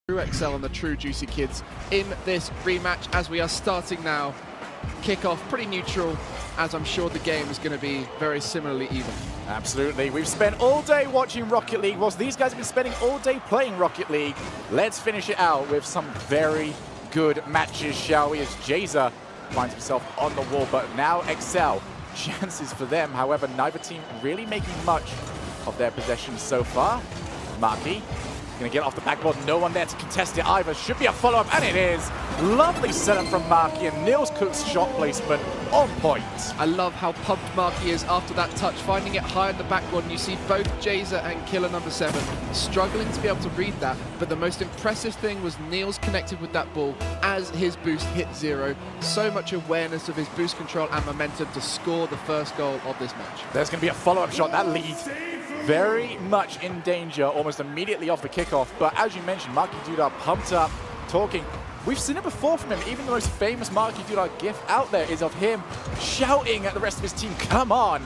True Excel and the true Juicy Kids in this rematch as we are starting now. Kickoff pretty neutral, as I'm sure the game is going to be very similarly even. Absolutely. We've spent all day watching Rocket League, whilst these guys have been spending all day playing Rocket League. Let's finish it out with some very good matches, shall we? As Jazer finds himself on the wall, but now Excel. Chances for them, however, neither team really making much of their possessions so far. Marky gonna get off the backboard, no one there to contest it either. Should be a follow-up, and it is. Lovely setup from Marky, and Nils Cook's shot placement on point. I love how pumped Marky is after that touch, finding it high on the backboard, and you see both Jazer and Killer number 7 struggling to be able to read that, but the most impressive thing was Nils connected with that ball as his boost hit 0. So much awareness of his boost control and momentum to score the first goal of this match. There's gonna be a follow-up shot, that lead very much in danger almost immediately off the kickoff. But as you mentioned, Marky Dudar pumped up, talking. We've seen it before from him. Even the most famous Marky Dudar gif out there is of him shouting at the rest of his team, come on.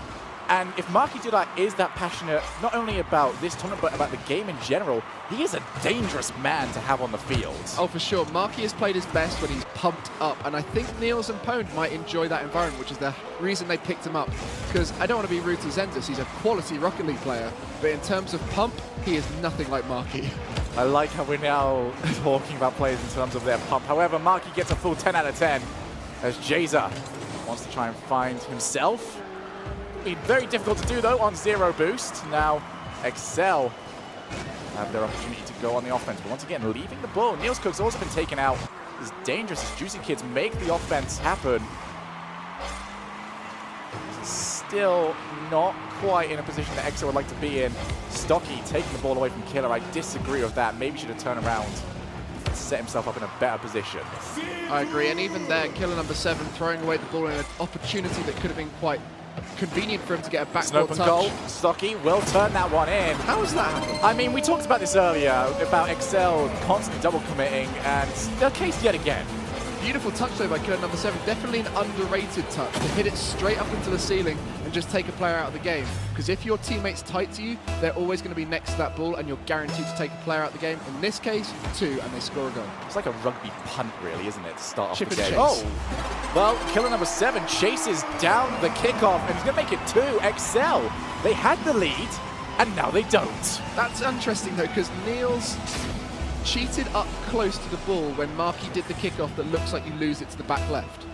And if Marky Dudar is that passionate, not only about this tournament, but about the game in general, he is a dangerous man to have on the field. Oh, for sure. Marky has played his best when he's pumped up, and I think Niels and Pwned might enjoy that environment, which is the reason they picked him up. Because I don't want to be rude to Zentus, he's a quality Rocket League player, but in terms of pump, he is nothing like Marky. I like how we're now talking about players in terms of their pump. However, Marky gets a full 10 out of 10 as Jazer wants to try and find himself. Be very difficult to do though on 0 boost. Now Excel have their opportunity to go on the offense, but once again leaving the ball. Niels Cook's also been taken out. It's dangerous as Juicy Kids make the offense happen. Still not quite in a position that Excel would like to be in. Stocky taking the ball away from Killer. I disagree with that. Maybe should have turned around and set himself up in a better position. I agree, and even there, Killer number 7 throwing away the ball in an opportunity that could have been quite convenient for him to get a backboard touch. Goal. Stocky will turn that one in. How has that happened? I mean, we talked about this earlier, about Excel constantly double committing, and the case yet again. Beautiful touch though by Killer number 7. Definitely an underrated touch to hit it straight up into the ceiling and just take a player out of the game. Because if your teammate's tight to you, they're always going to be next to that ball and you're guaranteed to take a player out of the game. In this case, 2, and they score a goal. It's like a rugby punt really, isn't it, to start off Chip the and game. chase. Oh, well, Killer number 7 chases down the kickoff and he's going to make it 2. Excel, they had the lead and now they don't. That's interesting though, because Niels cheated up close to the ball when Marky did the kickoff that looks like you lose it to the back left.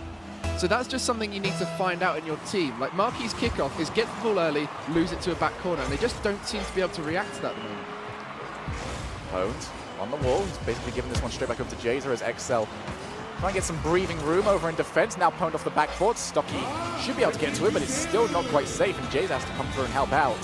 So that's just something you need to find out in your team. Like Marky's kickoff is get the ball early, lose it to a back corner, and they just don't seem to be able to react to that at the moment. Pwned on the wall, he's basically giving this one straight back up to Jazer as Excel trying to get some breathing room over in defense. Now Pwned off the backboard. Stocky should be able to get to it, but it's still not quite safe, and Jazer has to come through and help out.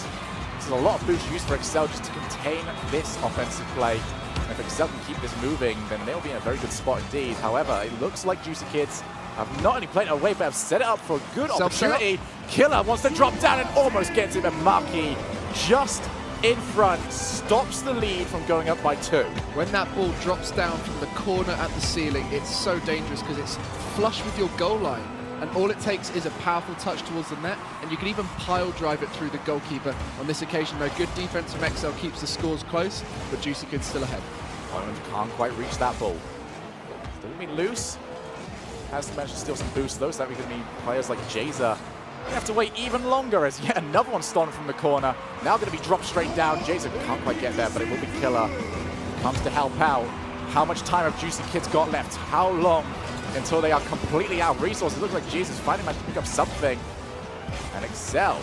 This is a lot of boost used for Excel just to contain this offensive play. And if Excel can keep this moving, then they'll be in a very good spot indeed. However, it looks like Juicy Kids have not only played it away, but have set it up for a good opportunity. Killer wants to drop down and almost gets it, but Marky just in front stops the lead from going up by 2. When that ball drops down from the corner at the ceiling, it's so dangerous because it's flush with your goal line. And all it takes is a powerful touch towards the net, and you can even pile drive it through the goalkeeper. On this occasion, though, good defense from Excel keeps the scores close, but Juicy Kid's still ahead. Pwned can't quite reach that ball. Still gonna be loose. Has managed to steal some boost though, so that we're gonna need players like Jazer. We have to wait even longer as yet another one stolen from the corner. Now gonna be dropped straight down. Jazer can't quite get there, but it will be Killer. Comes to help out. How much time have Juicy Kids got left? How long until they are completely out of resources? It looks like Jesus finally managed to pick up something. And Excel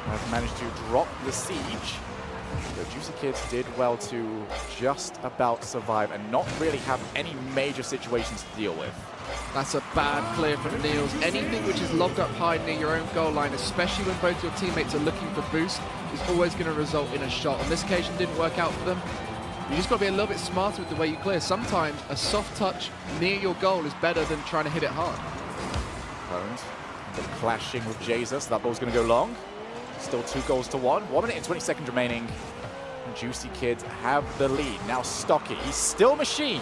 have managed to drop the siege. The Juicy Kids did well to just about survive and not really have any major situations to deal with. That's a bad clear from Niels. Anything which is lobbed up high near your own goal line, especially when both your teammates are looking for boost, is always going to result in a shot. On this occasion, didn't work out for them. You just got to be a little bit smarter with the way you clear. Sometimes a soft touch near your goal is better than trying to hit it hard. Pwned clashing with Jazer, so that ball's going to go long. Still 2 goals to 1. 1 minute and 20 seconds remaining. Juicy Kids have the lead. Now Stocky, he's still machine.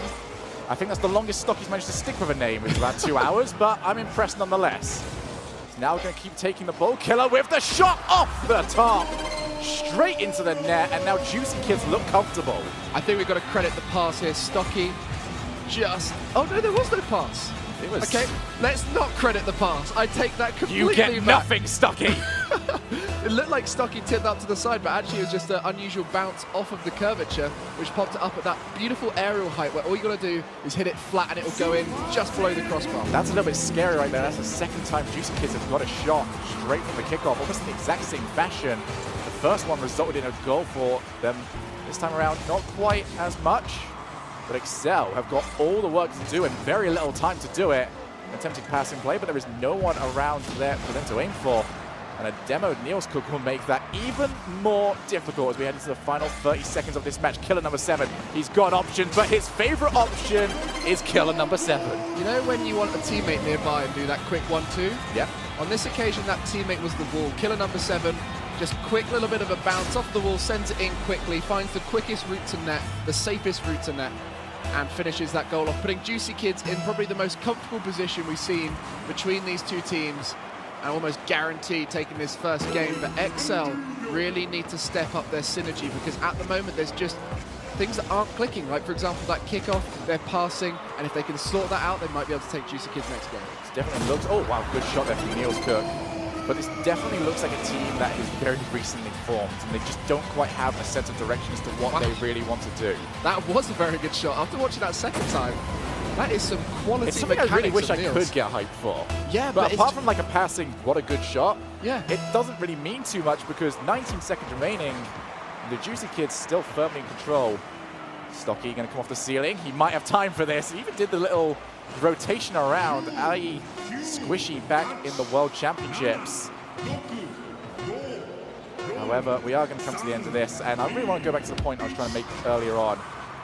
I think that's the longest Stocky's managed to stick with a name. It's about 2 hours, but I'm impressed nonetheless. He's now going to keep taking the ball. Killer with the shot off the top. Straight into the net, and now Juicy Kids look comfortable. I think we've got to credit the pass here. Stocky just... Oh, no, there was no pass. It was... Okay, let's not credit the pass. I take that completely You get back. nothing, Stocky. It looked like Stocky tipped up to the side, but actually it was just an unusual bounce off of the curvature, which popped it up at that beautiful aerial height where all you got to do is hit it flat and it will go in just below the crossbar. That's a little bit scary right there. That's the second time Juicy Kids have got a shot straight from the kickoff, almost in the exact same fashion. The first one resulted in a goal for them. This time around, not quite as much, but Excel have got all the work to do and very little time to do it. Attempting passing play, but there is no one around there for them to aim for. And a demoed Niels Cook will make that even more difficult as we head into the final 30 seconds of this match. Killer number 7, he's got options, but his favorite option is Killer number 7. You know when you want a teammate nearby and do that quick 1-2? Yeah. On this occasion, that teammate was the wall. Killer number 7 Just quick little bit of a bounce off the wall, sends it in quickly, finds the quickest route to net, the safest route to net, and finishes that goal off, putting Juicy Kids in probably the most comfortable position we've seen between these two teams, and almost guaranteed taking this first game. But XL really need to step up their synergy, because at the moment there's just things that aren't clicking. Like, for example, that kickoff, they're passing, and if they can sort that out, they might be able to take Juicy Kids next game. It definitely looks, oh wow, good shot there from Niels Cook. But this definitely looks like a team that is very recently formed, and they just don't quite have a sense of direction as to what they really want to do. That was a very good shot. After watching that second time, that is some quality. It's something I really wish I Niels could get hyped for. Yeah, but apart from like a passing, what a good shot, yeah, it doesn't really mean too much, because 19 seconds remaining, the Juicy Kids still firmly in control. Stocky going to come off the ceiling. He might have time for this. He even did the little rotation around, i.e. squishy back in the World Championships. However, we are going to come to the end of this, and I really want to go back to the point I was trying to make earlier on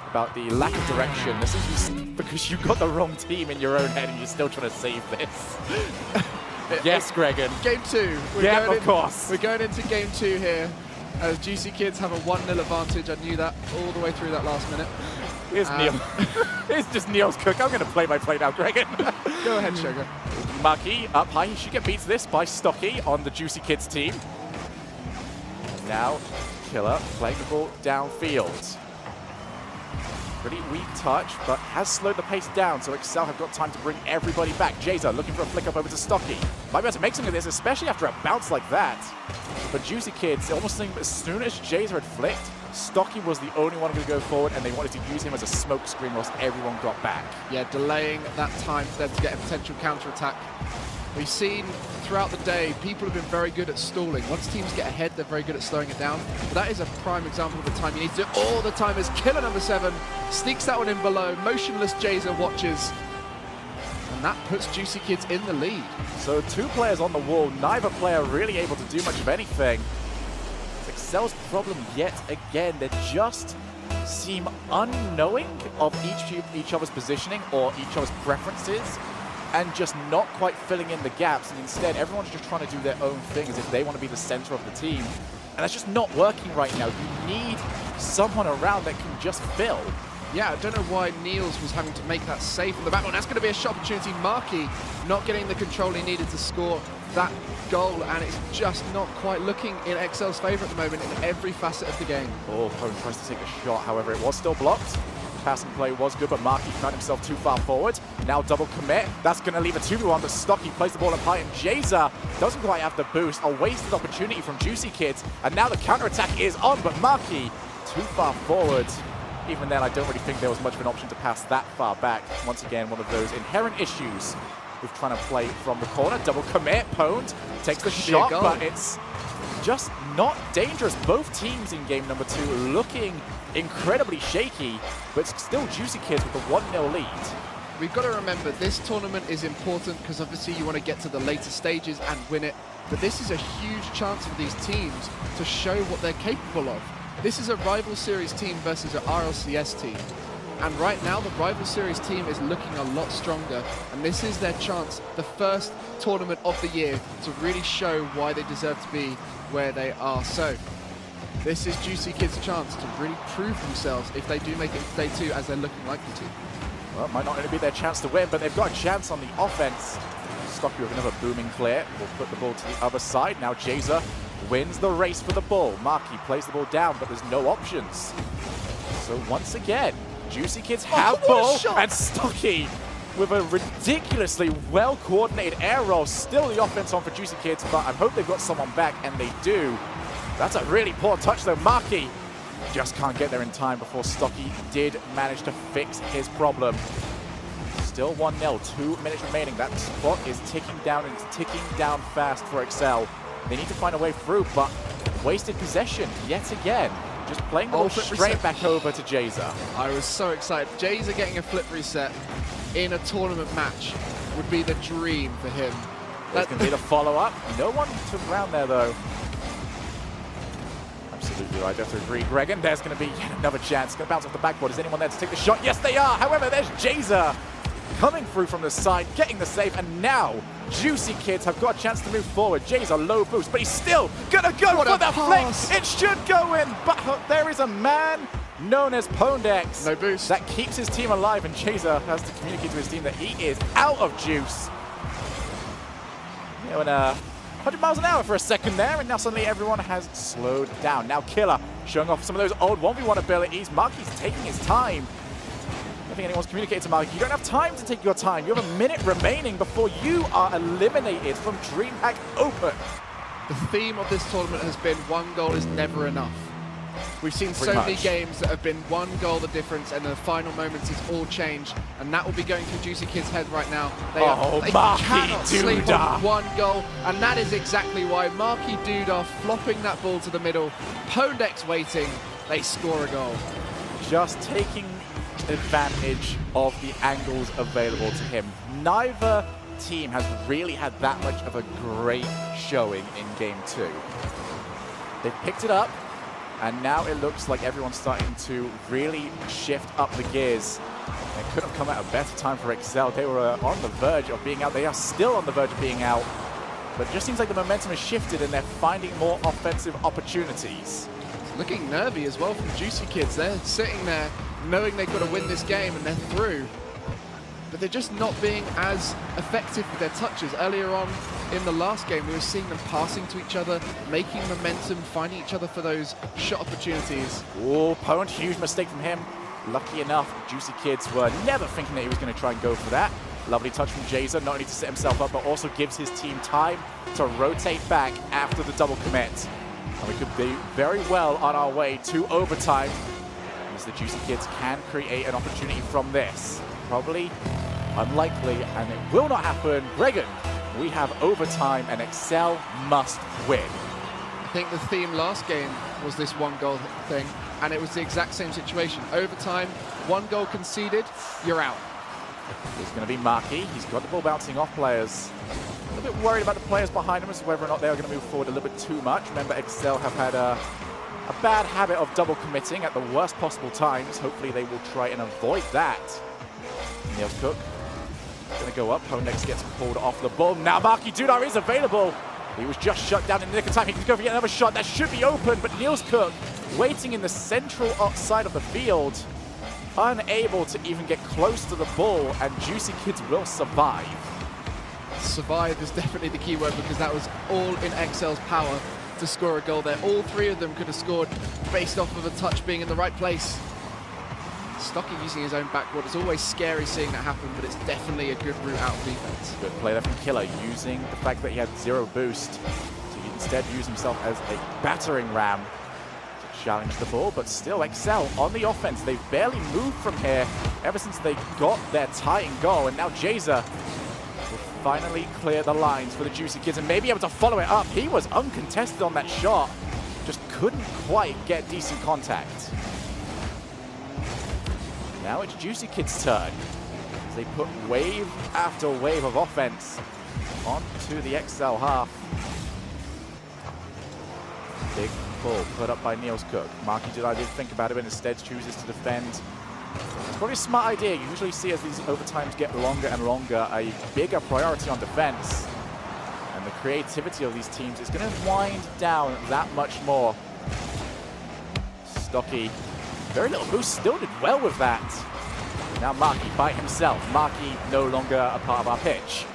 about the lack of direction. This is because you've got the wrong team in your own head and you're still trying to save this. Yes, Gregan. Game 2. Yeah, of course. We're going into game 2 here, as Juicy Kids have a 1-0 advantage. I knew that all the way through that last minute. Here's Neil. Here's just Niels Cook. I'm going to play-by-play now, Gregan. Go ahead, Sugar. Muggy up high. He should get beat to this by Stocky on the Juicy Kids team. Now, Killer playing the ball downfield. Pretty weak touch, but has slowed the pace down, so XL have got time to bring everybody back. Jazer looking for a flick up over to Stocky. Might be able to make something of this, especially after a bounce like that. But Juicy Kids, it almost seemed as soon as Jazer had flicked, Stocky was the only one going to go forward, and they wanted to use him as a smoke screen whilst everyone got back. Yeah, delaying that time for them to get a potential counter-attack. We've seen throughout the day, people have been very good at stalling. Once teams get ahead, they're very good at slowing it down. But that is a prime example of the time you need to do it all the time, as Killer number 7 sneaks that one in below. Motionless Jazer watches. And that puts Juicy Kids in the lead. So 2 players on the wall, neither player really able to do much of anything. It's XL's problem yet again. They just seem unknowing of each other's positioning or each other's preferences, and just not quite filling in the gaps, and instead everyone's just trying to do their own thing as if they want to be the center of the team. And that's just not working right now. You need someone around that can just fill. Yeah, I don't know why Niels was having to make that save from the back. That's going to be a shot opportunity. Markey not getting the control he needed to score that goal, and it's just not quite looking in XL's favor at the moment in every facet of the game. Oh, Pone tries to take a shot, however it was still blocked. Passing play was good, but Markey found himself too far forward. Now double commit. That's going to leave a 2v1, but Stocky plays the ball up high, and Jazer doesn't quite have the boost. A wasted opportunity from Juicy Kids, and now the counter-attack is on, but Markey too far forward. Even then, I don't really think there was much of an option to pass that far back. Once again, one of those inherent issues with trying to play from the corner. Double commit, Pwned takes the shot, but it's just not dangerous. Both teams in game number 2 looking incredibly shaky, but still Juicy Kids with the 1-0 lead. We've got to remember, this tournament is important because obviously you want to get to the later stages and win it, but this is a huge chance for these teams to show what they're capable of. This is a rival series team versus an RLCS team, and right now the rival series team is looking a lot stronger, and this is their chance, the first tournament of the year, to really show why they deserve to be where they are. So this is Juicy Kids' chance to really prove themselves if they do make it to day 2, as they're looking likely to. Well, it might not only be their chance to win, but they've got a chance on the offense. Stocky with another booming clear. Will put the ball to the other side. Now Jazer wins the race for the ball. Markey plays the ball down, but there's no options. So once again, Juicy Kids have ball, and Stocky with a ridiculously well-coordinated air roll. Still the offense on for Juicy Kids, but I hope they've got someone back, and they do. That's a really poor touch, though. Markey just can't get there in time before Stocky did manage to fix his problem. Still 1-0, 2 minutes remaining. That clock is ticking down, and it's ticking down fast for XL. They need to find a way through, but wasted possession yet again. Just playing the ball straight back over to Jazer. I was so excited. Jazer getting a flip reset in a tournament match would be the dream for him. That's going to be the follow-up. No one took ground there, though. Absolutely right. I have to agree. Gregan, there's going to be yet another chance. Going to bounce off the backboard. Is anyone there to take the shot? Yes, they are. However, there's Jazer coming through from the side, getting the save, and now Juicy Kids have got a chance to move forward. Jay's a low boost, but he's still gonna go for the flick. It should go in, but there is a man known as Pondex. No boost. That keeps his team alive, and Chaser has to communicate to his team that he is out of juice. You know, 100 miles an hour for a second there, and now suddenly everyone has slowed down. Now Killer showing off some of those old 1v1 abilities. Marky's taking his time. I don't think anyone's communicated to Marky. You don't have time to take your time. You have a minute remaining before you are eliminated from DreamHack Open. The theme of this tournament has been one goal is never enough. We've seen so many games that have been one goal the difference, and in the final moments it's all changed, and that will be going through Juicy Kids' head right now. They cannot sleep on one goal, and that is exactly why Marky Duda flopping that ball to the middle, Pondex waiting, they score a goal. Just taking advantage of the angles available to him. Neither team has really had that much of a great showing in Game 2. They've picked it up, and now it looks like everyone's starting to really shift up the gears. It couldn't have come at a better time for Excel. They were on the verge of being out. They are still on the verge of being out. But it just seems like the momentum has shifted and they're finding more offensive opportunities. It's looking nervy as well from Juicy Kids. They're sitting there knowing they've got to win this game and they're through. But they're just not being as effective with their touches. Earlier on in the last game, we were seeing them passing to each other, making momentum, finding each other for those shot opportunities. Oh, Pone, huge mistake from him. Lucky enough, Juicy Kids were never thinking that he was going to try and go for that. Lovely touch from Jason, not only to set himself up, but also gives his team time to rotate back after the double commit. And we could be very well on our way to overtime, as the Juicy Kids can create an opportunity from this. Probably unlikely, and it will not happen. Gregan, we have overtime, and Excel must win. I think the theme last game was this one goal thing, and it was the exact same situation. Overtime, one goal conceded, you're out. It's going to be Marky. He's got the ball bouncing off players. A little bit worried about the players behind him as to whether or not they are going to move forward a little bit too much. Remember, Excel have had a bad habit of double committing at the worst possible times. Hopefully they will try and avoid that. Niels Cook going to go up. Pondex gets pulled off the ball. Now Marky Dudar is available. He was just shut down in the nick of time. He can go for yet another shot. That should be open, but Niels Cook waiting in the central side of the field, unable to even get close to the ball, and Juicy Kids will survive. Survive is definitely the key word, because that was all in Excel's power to score a goal there. All three of them could have scored based off of a touch being in the right place. Stocky using his own backboard. It's always scary seeing that happen, but it's definitely a good route out of defense. Good play there from Killer, using the fact that he had zero boost to instead use himself as a battering ram to challenge the ball, but still Excel on the offense. They've barely moved from here ever since they got their tying goal, and now Jaser will finally clear the lines for the Juicy Kids and may be able to follow it up. He was uncontested on that shot, just couldn't quite get decent contact. Now it's Juicy Kids' turn as they put wave after wave of offense onto the Excel half. Big pull put up by Niels Cook. Marky did think about it, but instead chooses to defend. It's probably a smart idea. You usually see as these overtimes get longer and longer, a bigger priority on defense. And the creativity of these teams is going to wind down that much more. Stocky, very little boost, still did well with that. Now Marky by himself. Marky no longer a part of our pitch.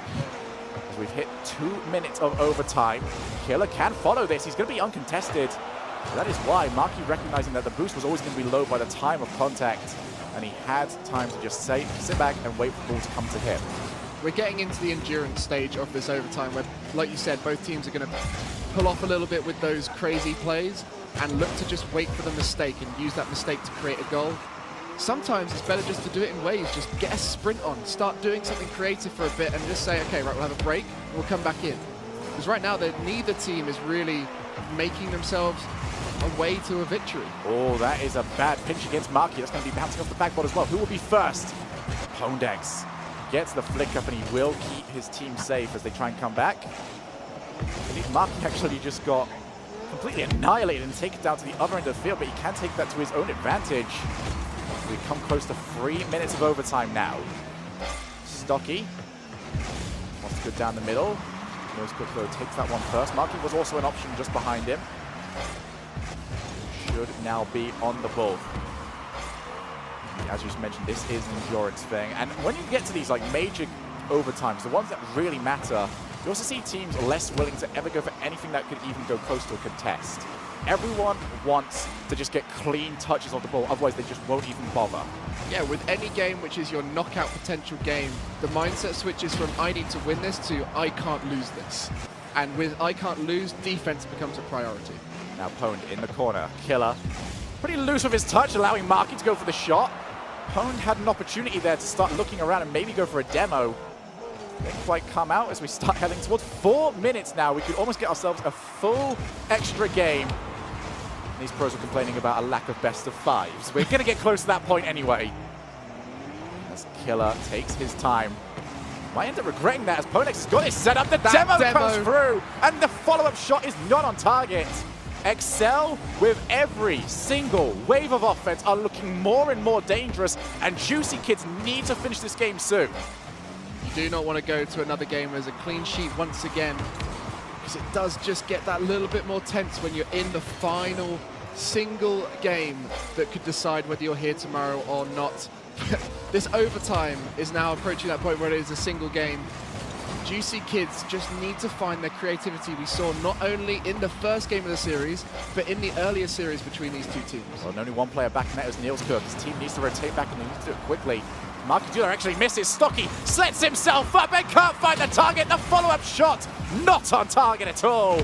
As we've hit 2 minutes of overtime. Killer can follow this. He's going to be uncontested. So that is why Marky, recognizing that the boost was always going to be low by the time of contact, and he had time to just sit back and wait for the ball to come to him. We're getting into the endurance stage of this overtime where, like you said, both teams are going to pull off a little bit with those crazy plays and look to just wait for the mistake and use that mistake to create a goal. Sometimes it's better just to do it in waves, just get a sprint on, start doing something creative for a bit and just say, okay, right, we'll have a break and we'll come back in. Because right now, neither team is really making themselves a way to a victory. Oh, that is a bad pinch against Marky. That's going to be bouncing off the backboard as well. Who will be first? Pondex gets the flick up and he will keep his team safe as they try and come back. I think Marky actually just got completely annihilated and taken down to the other end of the field, but he can take that to his own advantage. We come close to 3 minutes of overtime now. Stocky wants to go down the middle. Neils Cook, though, takes that one first. Marky was also an option just behind him. Should now be on the ball. As you just mentioned, this is an endurance thing. And when you get to these like major overtimes, the ones that really matter, you also see teams less willing to ever go for anything that could even go close to a contest. Everyone wants to just get clean touches of the ball, otherwise they just won't even bother. Yeah, with any game which is your knockout potential game, the mindset switches from I need to win this to I can't lose this. And with I can't lose, defense becomes a priority. Now Pwned in the corner. Killer pretty loose with his touch, allowing Marky to go for the shot. Pwned had an opportunity there to start looking around and maybe go for a demo. Didn't quite come out as we start heading towards 4 minutes now. We could almost get ourselves a full extra game. These pros are complaining about a lack of best of fives. We're going to get close to that point anyway. As Killer takes his time. Might end up regretting that as Pwned has got it set up. The demo comes through, and the follow-up shot is not on target. Excel, with every single wave of offense, are looking more and more dangerous, and Juicy Kids need to finish this game soon. You do not want to go to another game as a clean sheet once again, because it does just get that little bit more tense when you're in the final single game that could decide whether you're here tomorrow or not. This overtime is now approaching that point where it is a single game. Juicy Kids just need to find their creativity we saw not only in the first game of the series, but in the earlier series between these two teams. Well, only one player back in that is Neils Cook. His team needs to rotate back and they need to do it quickly. Marky Dula actually misses. Stocky sets himself up and can't find the target. The follow-up shot, not on target at all.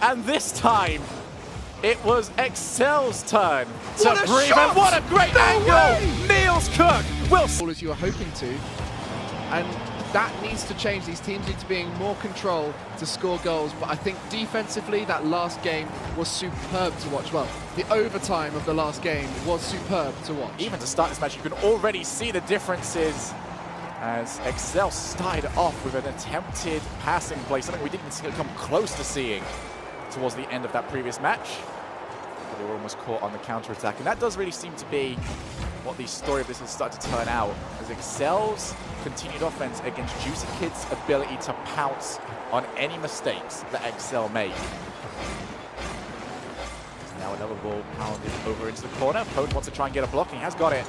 And this time, it was Excel's turn to breathe. And what a great angle! Neils Cook will... As you were hoping to, and that needs to change. These teams need to be in more control to score goals, but I think defensively that last game was superb to watch. Well, the overtime of the last game was superb to watch. Even to start this match, you can already see the differences as Excel started off with an attempted passing play, something we didn't come close to seeing towards the end of that previous match. But they were almost caught on the counter-attack, and that does really seem to be what the story of this has started to turn out, as Excel's continued offense against Juicy Kids' ability to pounce on any mistakes that Excel made. Now another ball pounded over into the corner. Pwned wants to try and get a block, and he has got it.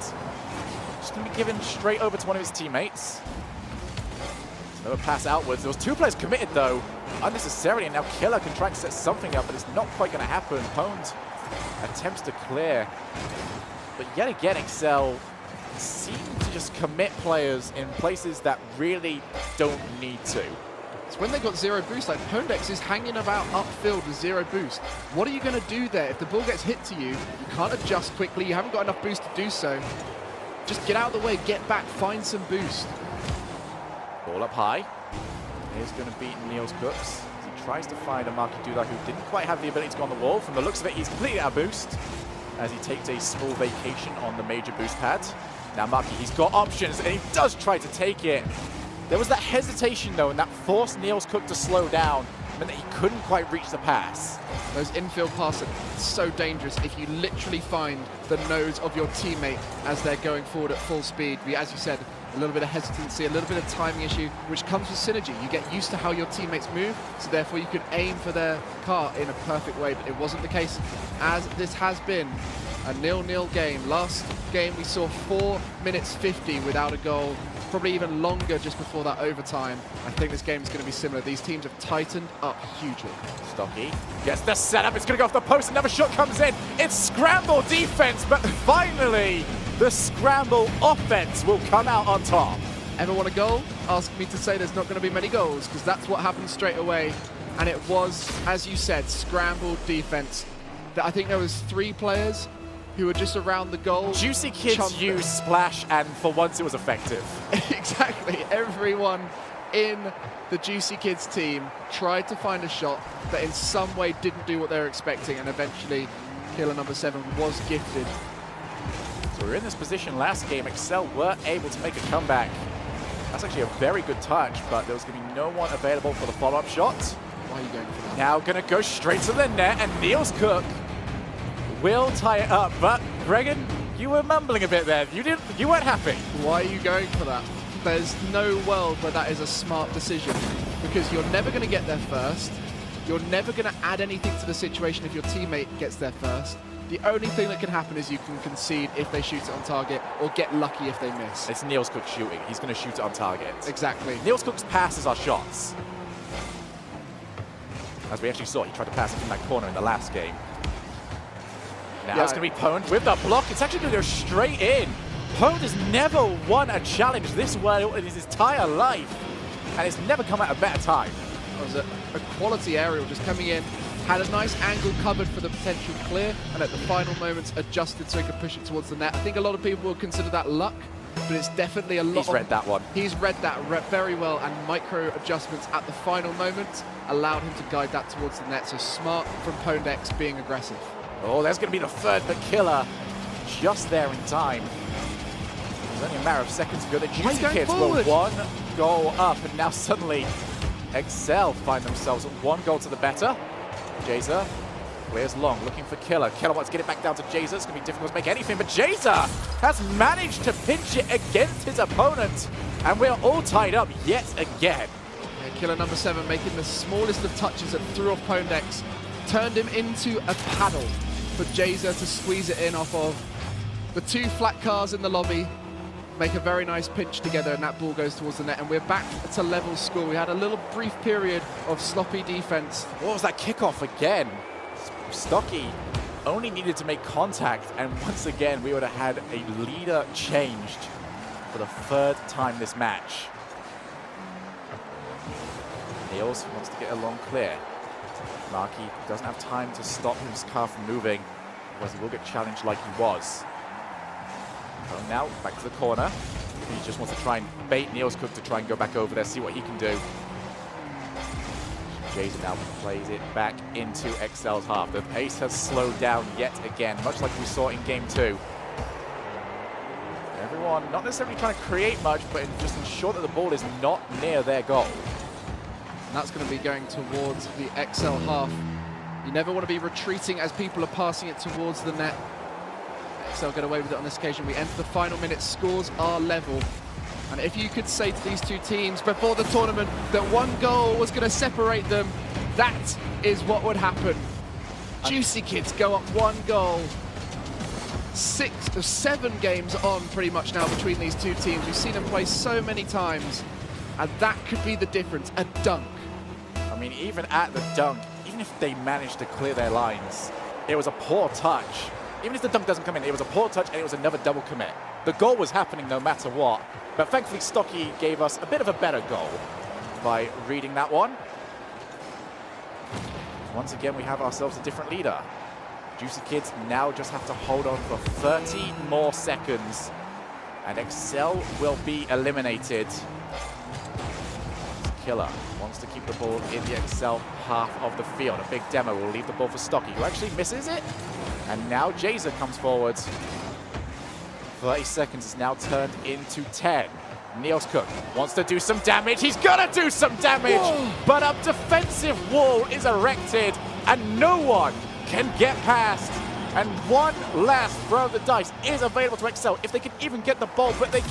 Just going to be given straight over to one of his teammates. Another pass outwards. There was two players committed, though, unnecessarily, and now Killer can try and set something up, but it's not quite going to happen. Pwned attempts to clear. But yet again, Excel seem to just commit players in places that really don't need to. It's when they got zero boost, like Pwndex is hanging about upfield with zero boost. What are you going to do there? If the ball gets hit to you, you can't adjust quickly, you haven't got enough boost to do so. Just get out of the way, get back, find some boost. Ball up high. Here's going to beat Neils Cooks. He tries to find a Marky Dula who didn't quite have the ability to go on the wall. From the looks of it, he's completely out of boost as he takes a small vacation on the major boost pad. Now Marky, he's got options, and he does try to take it. There was that hesitation, though, and that forced Neils Cook to slow down, meant that he couldn't quite reach the pass. Those infield passes are so dangerous if you literally find the nose of your teammate as they're going forward at full speed. As you said, a little bit of hesitancy, a little bit of timing issue, which comes with synergy. You get used to how your teammates move, so therefore you can aim for their car in a perfect way, but it wasn't the case, as this has been a 0-0 game. Last game we saw 4 minutes 50 without a goal, probably even longer just before that overtime. I think this game is going to be similar. These teams have tightened up hugely. Stocky gets the setup, it's going to go off the post, another shot comes in. It's scramble defense, but finally the scramble offense will come out on top. Ever want a goal? Ask me to say there's not going to be many goals, because that's what happened straight away. And it was, as you said, scramble defense. I think there was 3 players who were just around the goal. Juicy Kids used splash, and for once it was effective. Exactly. Everyone in the Juicy Kids team tried to find a shot that in some way didn't do what they were expecting, and eventually killer number 7 was gifted. So we were in this position last game. Excel were able to make a comeback. That's actually a very good touch, but there was going to be no one available for the follow-up shot. Why are you going for that? Now going to go straight to the net, and Neils Cook will tie it up. But Gregan, you were mumbling a bit there. You weren't happy. Why are you going for that? there's no world where that is a smart decision, because you're never going to get there first. You're never going to add anything to the situation if your teammate gets there first. The only thing that can happen is you can concede if they shoot it on target, or get lucky if they miss. It's Niels Cook shooting. He's going to shoot it on target. Exactly. Niels Cook's passes are shots. As we actually saw, he tried to pass it from that corner in the last game. Now it's going to be Pwned with the block. It's actually going to go straight in. Pwned has never won a challenge this well in his entire life, and it's never come at a better time. It was a quality aerial just coming in, had a nice angle covered for the potential clear, and at the final moments adjusted so he could push it towards the net. I think a lot of people will consider that luck, but it's definitely a lot. He's read that one. He's read that very well, and micro adjustments at the final moment allowed him to guide that towards the net. So smart from Pwned X being aggressive. Oh, there's going to be the third but killer just there in time. It was only a matter of seconds ago. The Juicy Kids were 1 goal up, and now suddenly Excel find themselves 1 goal to the better. Jazer clears long, looking for Killer. Killer wants to get it back down to Jazer. It's going to be difficult to make anything, but Jazer has managed to pinch it against his opponent, and we're all tied up yet again. Yeah, Killer number 7 making the smallest of touches that threw off Pwned X, turned him into a paddle for Jazer to squeeze it in off of. The 2 flat cars in the lobby make a very nice pinch together, and that ball goes towards the net, and we're back to level score. We had a little brief period of sloppy defense. What was that kickoff again? Stocky only needed to make contact, and once again we would have had a leader changed for the 3rd time this match. Niels wants to get a long clear. Markey doesn't have time to stop his car from moving, otherwise he will get challenged like he was. So now back to the corner. He just wants to try and bait Niels Cook to try and go back over there, see what he can do. Jazer now plays it back into Excel's half. The pace has slowed down yet again, much like we saw in game 2. Everyone not necessarily trying to create much, but just ensure that the ball is not near their goal. And that's going to be going towards the XL half. You never want to be retreating as people are passing it towards the net. XL get away with it on this occasion. We enter the final minute, scores are level. And if you could say to these 2 teams before the tournament that 1 goal was going to separate them, that is what would happen. Juicy Kids go up 1 goal. 6 or 7 games on pretty much now between these 2 teams. We've seen them play so many times, and that could be the difference, a dunk. I mean, even at the dunk, even if they managed to clear their lines, it was a poor touch. Even if the dunk doesn't come in, it was a poor touch and it was another double commit. The goal was happening no matter what, but thankfully Stocky gave us a bit of a better goal by reading that one. Once again, we have ourselves a different leader. Juicy Kids now just have to hold on for 30 more seconds, and Excel will be eliminated. Killer wants to keep the ball in the Excel half of the field. A big demo will leave the ball for Stocky, who actually misses it. And now Jazer comes forward. 30 seconds is now turned into 10. Niels Cook wants to do some damage. He's gonna do some damage, but a defensive wall is erected and no one can get past. And one last throw of the dice is available to Excel if they can even get the ball, but they